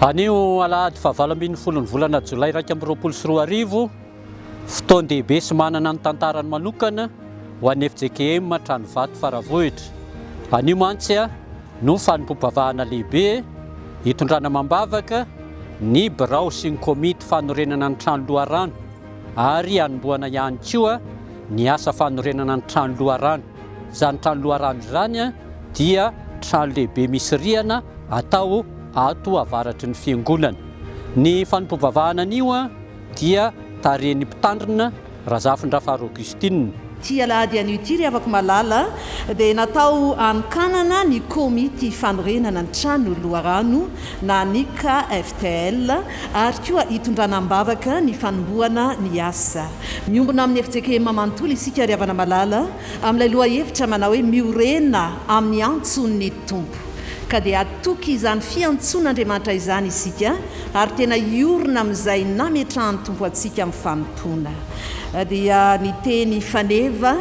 Anio alahady 27 volana Jolay 2024, fotoan-dehibe sy manana ny tantarany manokana ho an'ny FJKM Tranovato Faravohitra. Anio mantsy no fanompom-bavahana lehibe hitondrana mambavaka ny birao sy ny komity fanorenana ny trano loharano ary hanomboana ihany koa ny asa fanorenana ny trano loharano. Izany trano loharano izany dia trano lehibe misy rihana atao ato avaratry ny fiangonana. Ny fanompom-bavahana anio dia tarehin'ny mpitandrina Razafindrafary Augustine. Ty alahady anio ty ry avako malala dia natao anokanana ny komity fanorenana ny trano loharano na ny KFTL ary koa hitondrana ambavaka ny fanomboana ny asa. Miombona amin'ny FJKM manontolo isika ry havana malala amin'ilay loha hevitra manao hoe miorena amin'ny antson'ny tompo. Ka dia atoky izany fiantson'Andriamanitra izany isika ary tena iorina amin'izay nametrahany tompo antsika amin'ny fanompona. Dia ny teny faneva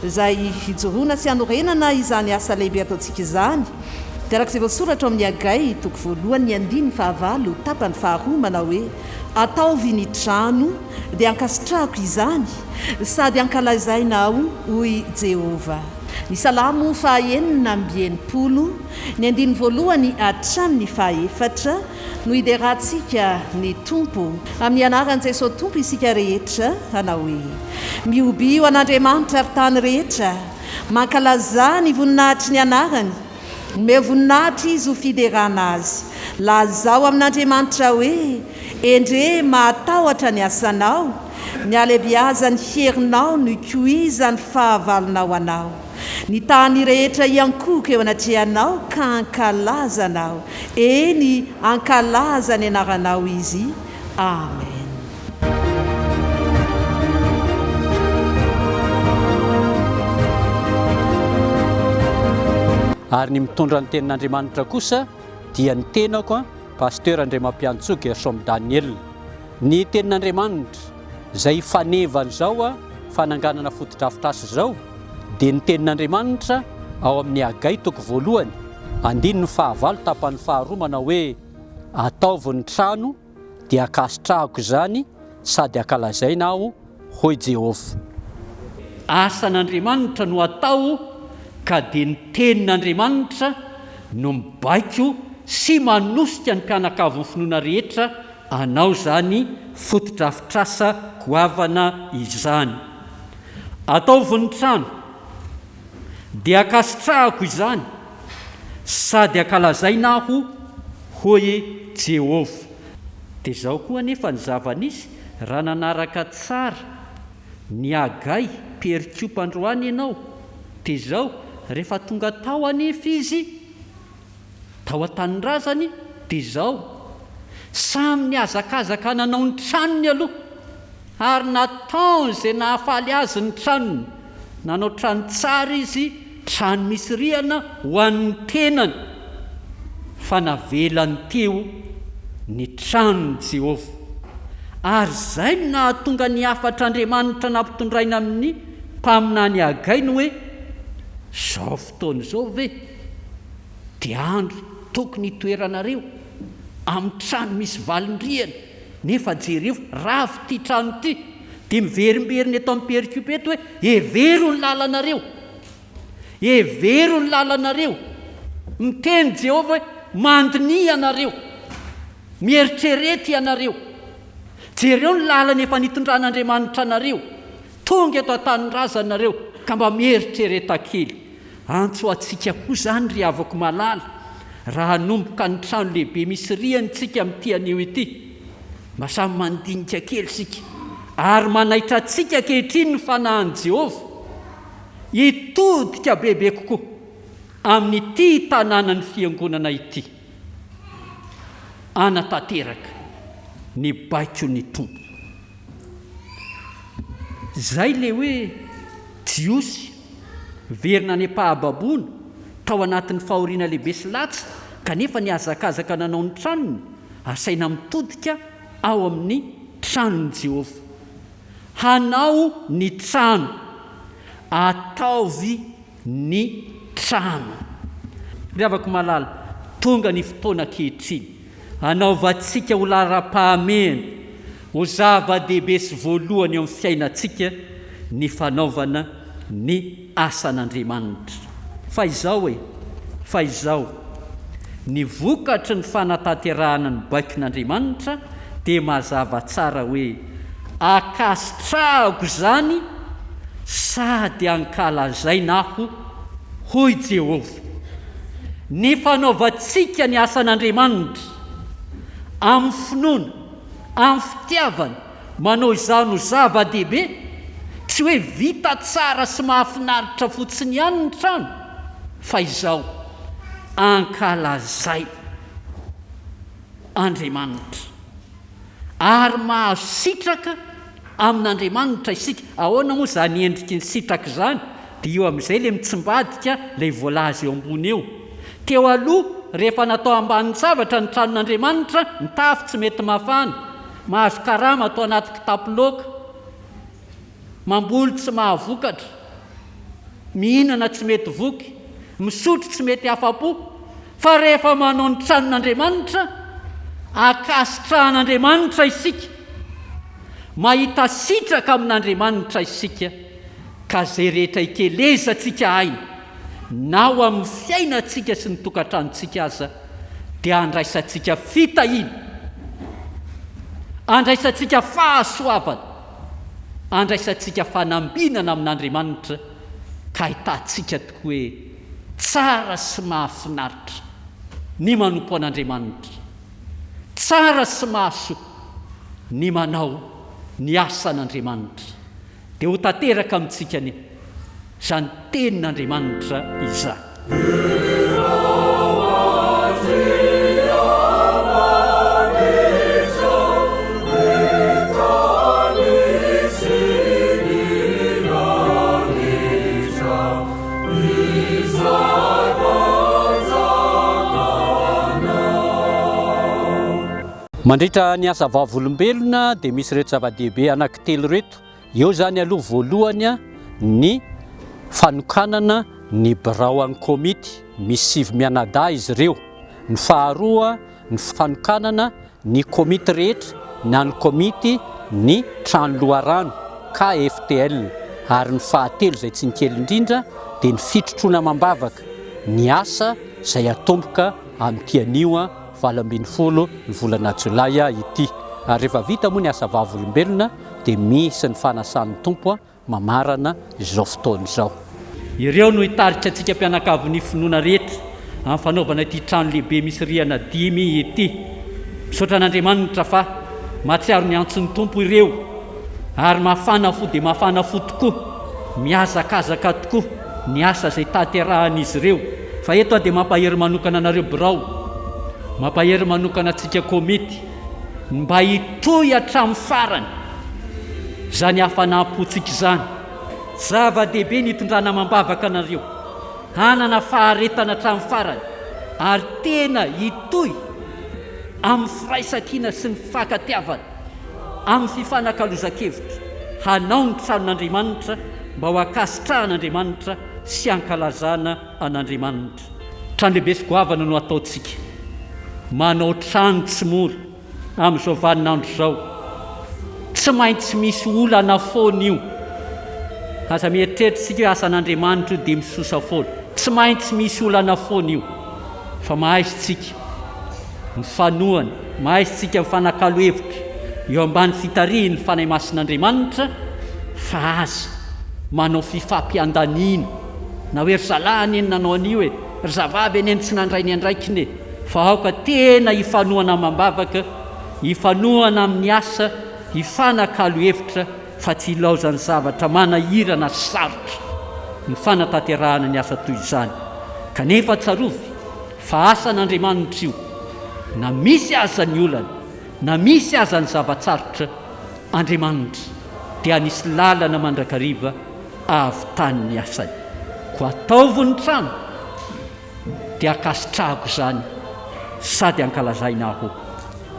izay hijoroana sy hanorenana izany asa lehibe ataontsika izany dia arak'izay voasoratra amin'ny Agay 1:9 tapany 2 manao hoe ataovy ny trano dia ankasitrahako izany sady ankalazainao hoy Jehova. Ny Salamo 9:80, ny 1 hatramin'ny 4 no iderahantsika ny tompo amin'ny anaran'i Jesosy tompo isika rehetra hanao hoe miobio an'Andriamanitra ary tany rehetra, mankalaza ny voninahitry ny anarany, me voninahitra izy ho fiderana azy. Lazao amin'Andriamanitra hoe endre mahatahotra ny asanao, ny alebiaza ny herinao no ikoiza ny fahavalonao anao. Ny tany rehetra iankoka eo anatrehanao ka ankalazanao, eny ankalaza ny anaranao izy. Amen. Ary ny mitondra ny tenin'Andriamanitra kosa dia ny tenako Pasteur Andriamampiantso Gersom Daniel. Ny tenin'Andriamanitra izay fanevany zao fananganana fotodrafitrasa zao dia ny tenin'Andriamanitra ao amin'ny Agay 1:15 tapany 2 manao hoe ataovy ny trano dia akasitrahako izany sady ankalazaina aho hoy Jehova. Asan'Andriamanitra no atao ka dia ny tenin'Andriamanitra no mibaiko sy manosika ny mpianakavy ny finoana rehetra anao zany fotodrafitrasa goavana izany. Ataovy ny trano dia akasitrahako izany sady ankalazaina aho hoy Jehova. Dia izao koa nefa ny zava-nisy raha nanaraka tsara ny Agay perikopandroany ianao dia izao rehefa tonga tao anefa izy tao an-tanindrazany dia izao samy niazakazaka nanao ny tranony aloha ary nataony izay nahafaly azy ny tranony. Nanao trano tsara izy, trano misy rihana ho an'ny tenany, fa navelany teo ny tranony Jehova. Ary izay no nahatonga ny afatr'Andriamanitra nampitondraina amin'ny mpaminany Agay no hoe zao fotoana zao ve dia andro tokony hitoeranareo amin'ny trano misy valin-drihana, nefa jereo ravo ty trano ty dia miverimberiny eto amin'ny perikopy eto hoe evero ny lalanareo, evero ny lalanareo. Miteny Jehova hoe mandiny ianareo, mieritrerety ianareo, jereo ny lalana efa nitondran'Andriamanitra anareo, tonga eto an-tanindrazanareo ka mba mieritrereta kely. Antso atsika koa zany ry havako malala raha hanomboka ny trano lehibe misy rihantsika amin'ity anio ity, mba samy mandinika kely sika ary manaitra atsika ankehitriny ny fanahin'i Jehova hitodika bebe kokoa amin'ity tanàna ny fiangonana ity, anatanteraka ny baiko ny tompo. Zay le hoe jiosy verina ny pahababoana tao anatin'ny fahoriana lehibe sy latsa kanefa ny azakazaka nanao ny tranony asaina mitodika ao amin'ny tranony Jehova. Hanao ny trano, ataovy ny trano. Ry havako malala, tonga ny fotoana ankehitriny anaovantsika ho lara-pahamehana ho zava-dehibe sy voalohany eo amin'ny fiainantsika ny fanaovana ny asan'Andriamanitra. Fa izao ny vokatry ny fanatanterahana ny baikon'Andriamanitra dia mazava tsara hoe akasitrahako izany sady ankalazaina aho hoy Jehovah. Ny fanaovantsika ny asan'Andriamanitra amin'ny finoana, amin'ny fitiavana, manao izany ho zava-dehibe, tsy hoe vita tsara sy mahafinaritra fotsiny ihany ny trano, fa izao ankalazay Andriamanitra ary mahazo sitraka amin'Andriamanitra isika. Ahoana moa zany endriky ny sitraka izany? Dia io amin'izay le mitsimbadika ilay voalaza eo ambony eo. Teo aloha rehefa natao ambanin'ny zavatra ny tranon'Andriamanitra, ny tafo tsy mety mafana, mahazo karama atao anaty kitapo laoka, mamboly tsy mahavokatra, mihinana tsy mety voky, misotro tsy mety afa-po. Fa rehefa manao ny tranon'Andriamanitra, akasitrahan'Andriamanitra isika, mahita sitraka amin'Andriamanitra isika, ka zay rehetra ikelezatsika aina na ho amin'ny fiainantsika sy ny tokantranontsika aza dia andraisantsika fitahiana, andraisantsika fahasoavana, andraisantsika fanambinana amin'Andriamanitra, ka ahitantsika tokoa hoe tsara sy mahafinaritra ny manompo an'Andriamanitra, tsara sy mahasoa ny manao ny asan'Andriamanitra. Dia ho tanteraka amintsika ny izany tenin'Andriamanitra izany. Mandritra ny asa vavolombelona dia misy reto zava-dehibe anankitelo reto. Eo zany aloha voalohany ny fanokanana ny birao amin'ny komity, misy 5 mianadahy izy ireo. Ny faharoa ny fanokanana ny komity rehetra na ny komity ny trano loharano KFTL, ary ny fahatelo izay tsy ny kely indrindra dia ny fitrotrona mambavaka, ny asa izay atomboka amin'ity anio 20 ny volana Jolay ity. Ary rehefa vita moa ny asa vavolombelona dia misy ny fanasan'ny tompo mamarana izao fotoana izao. Ireo no hitarika antsika mpianakavin'ny finoana rehetra amin'ny fanaovana ity trano lehibe misy rihana 5 ity. Misaotra an'Andriamanitra fa mahatsiaro ny antson'ny tompo ireo, ary mafana fo dia mafana fo tokoa, miazakazaka tokoa ny asa izay tanterahan'izy ireo. Fa eto dia mampahery manokana anareo birao, mampahery manokana antsika komity, mba hitohy hatramin'ny farany izany hafanam-pontsika izany. Zava-dehibe ny hitondrana mambavaka anareo, hanana faharetana hatramin'ny farany, ary tena hitohy amin'ny firaisan-kina sy ny fankatiavana, amin'ny fifanankalozan-kevitra, hanao ny tranon'Andriamanitra mba ho akasitrahan'Andriamanitra sy ankalazana an'Andriamanitra. Trano lehibe sy goavana no ataontsika, manao trano tsy mora amin'izao vaninandro izao. Tsy maintsy misy olana foana io. Aza mieritreritsika hoe asan'Andriamanitra dia misosa foana, tsy maintsy misy olana foana io. Fa mahaizitsika mifanohana, mahaizitsika mifanakalo hevitra eo ambany fitarihiny ny fanahy masin'Andriamanitra, fa aza manao fifampiandaniana, na hoe ry zalahany eny nanao an'io ry zavavy eny tsy nandray ny andraikiny, fa aoka tena hifanohana mambavaka, hifanohana amin'ny asa, hifanakalo hevitra, fa tsy ilaozany zavatra manahirana sarotra ny fanatanterahana ny asa toy izany. Kanefa tsarovy fa asan'Andriamanitra io, na misy aza ny olana, na misy aza ny zavatsarotra, Andriamanitra dia anisy lalana mandrakariva ahavitany ny asany. Ko ataovy ny trano dia akasitrahako izany sady ankalazaina aho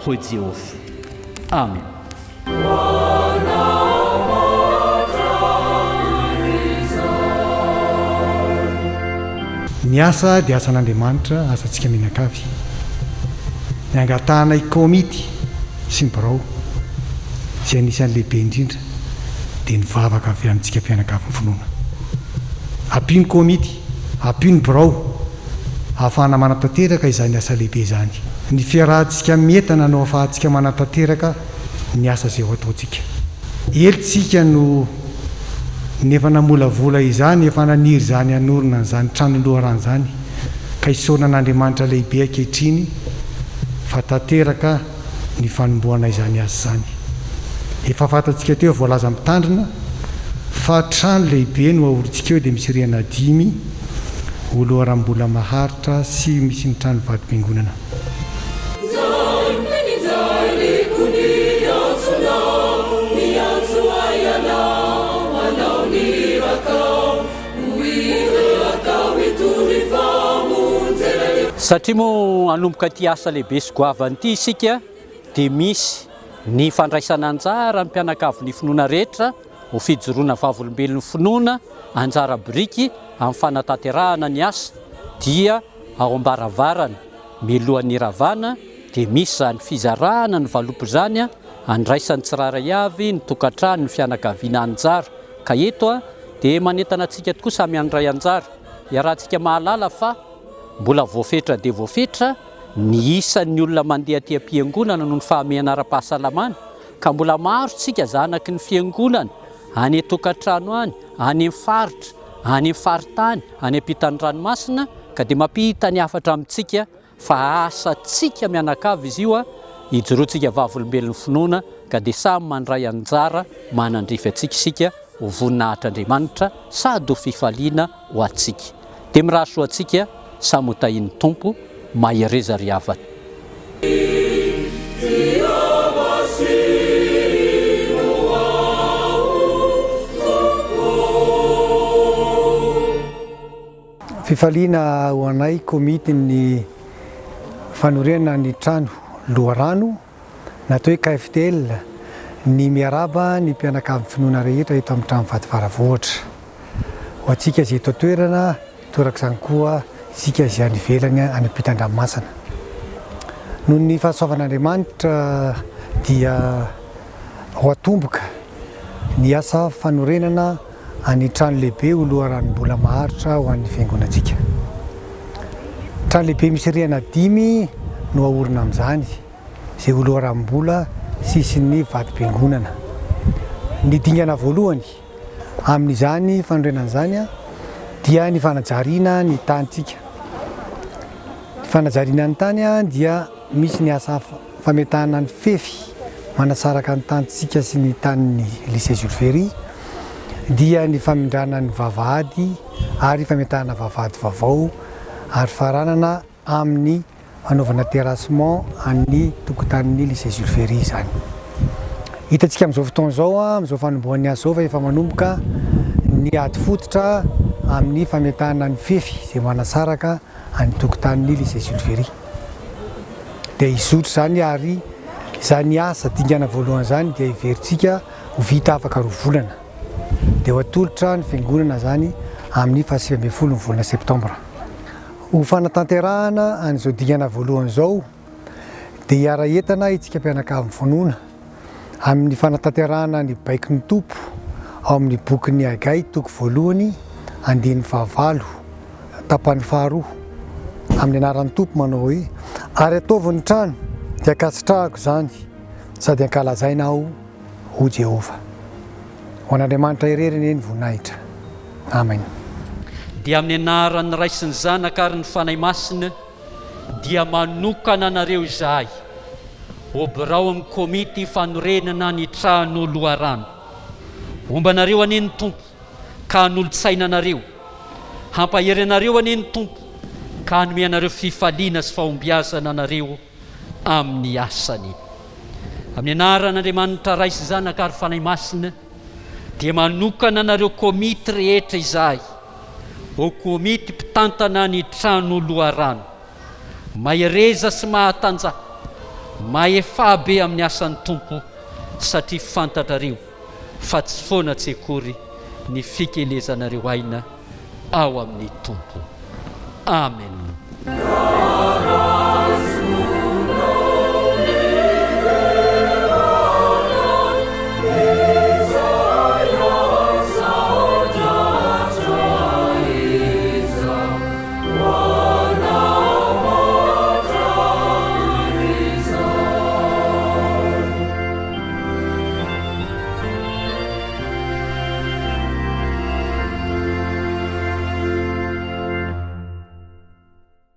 hoy Jehovah. Amen. Ny asa dia asan'Andriamanitra, asantsika mianakavy. ny angatahana i komity sy ny birao zay anisan'ny lehibe indrindra dia ny vavaka avy amintsika mpianakavy finoana. Ampio ny komity, ampio ny birao ahafahana manatanteraka izany asa lehibe izany. Ny fiarahantsika mientana no ahafahantsika manatanteraka ny asa izay ho ataontsika. Elitsika no nefa namolavola izany, efa naniry izany hanorina n'izany trano loharano izany, ka isaona n'Andriamanitra lehibe ankehitriny fa tanteraka ny fanomboana izany asa izany. Efa fantatsika teo voalaza mitandrina fa trano lehibe no aorintsika eo dia misy rihana 5 ho loharam-bola maharitra sy misy ny trano vadim-piangonana. Satria moa anomboka ty asa lehibe sy goavany ity isika dia misy ny fandraisana anjara ny mpianakavy ny finoana rehetra ho fijoroana vavolombelon'ny finoana anjara biriky amin'ny fanatanterahana ny asa dia ao ambaravarana milohan'ny ravana dia misy zany fizarahana ny valopy zany andraisan'ny tsiraray avy ny tokantrano ny fianakaviana anjara. Ka eto dia manentana antsika tokoa samy andray anjara iarahantsika mahalala fa mbola voafetra dia voafetra ny isan'ny olona mandeha aty am-piangonana noho ny fahamehana ara-pahasalamana, ka mbola maro tsika zanaky ny fiangonana any tokantrano any, any amin'ny faritra, any amin'ny faritany, any am-pitan'ny ranomasina, ka dia mampita ny hafatra amintsika fa asatsika mianakavy izy io hijoroantsika vavolombelon'ny finoana, ka dia samy mandray anjara manandrify antsika isika ho voninahitr'Andriamanitra sady ho fifaliana ho antsika. Dia miraso antsika samy ho tahin'ny tompo mahereza ry havany. Fifaliana ho anay komity ny fanorenana ny trano loharano natao hoe KFTL ny miaraba ny mpianakavy finoana rehetra eto amin'ny trano vady varavohatra. Ho antsika izay eto toerana torak'izany koa isika izay any ivelany any am-pitan-dranomasina. Noho ny fahasoavan'Andriamanitra dia ho atomboka ny asa fanorenana any trano lehibe ho loharanom-bola maharitra ho an'ny fiangonantsika. Trano lehibe misy rihana 5 no aorina amin'izany izay ho loharanom-bola sisy ny vadim-piangonana. Ny dingana voalohany amin'izany fanorenana izany dia ny fanajariana ny tanitsika. Ny fanajariana ny tany dia misy ny asa fametahana ny fefy manasaraka ny tanitsika sy ny tanin'ny lycée Jules Ferry, dia ny famindrana ny vavahady ary fametahana vavahady vaovao ary faranana amin'ny fanaovana terrassement amin'ny tokotanin'ny lycée Jules Ferry izany. Hitantsika amin'izao fotoana izao amin'izao fanombohan'ny asa izao fa efa manomboka ny ady fototra amin'ny fametahana ny fefy izay manasaraka amin'ny tokotanin'ny lycée Jules Ferry. Dia izotro izany ary izany asa dingana voalohany izany dia iverintsika ho vita afaka 2 volana. Dia ho atolotra ny fiangonana zany amin'ny 27 ny volana septambra. Ho fanatanterahana an'izao dingana voalohany izao dia hiara entana itsika mpianakavy finoana amin'ny fanatanterahana ny baiky ny tompo ao amin'ny boky ny Hagai toko voalohany 19 tapany faharoa amin'ny anaran'ny tompo manao hoe ary ataovy ny trano dia akasitrahako izany sady ankalazaina aho ho Jehova. Ho an'Andriamanitra ireriny eny voninahitra. Amen. Dia amin'ny anaran'ny Ray sy ny Zanaka ary ny Fanahy Masina dia manokana anareo izahay ho birao amin'ny komity fanorenana ny trano loharano. Ombanareo aneny tompo ka hanolotsaina anareo, hampahery anareo aneny tompo ka hanome anareo fifaliana sy fahombiazana anareo amin'ny asany. Amin'ny anaran'Andriamanitra Ray sy Zanaka ary Fanahy Masina dia manokana anareo komity rehetra izahay ho komity mpitantana ny trano loharano, mahereza sy mahatanja, mahefabe amin'ny asan'ny tompo satria fantatrareo fa tsy foana tsy akory ny fikelezanareo aina ao amin'ny tompo. Amen.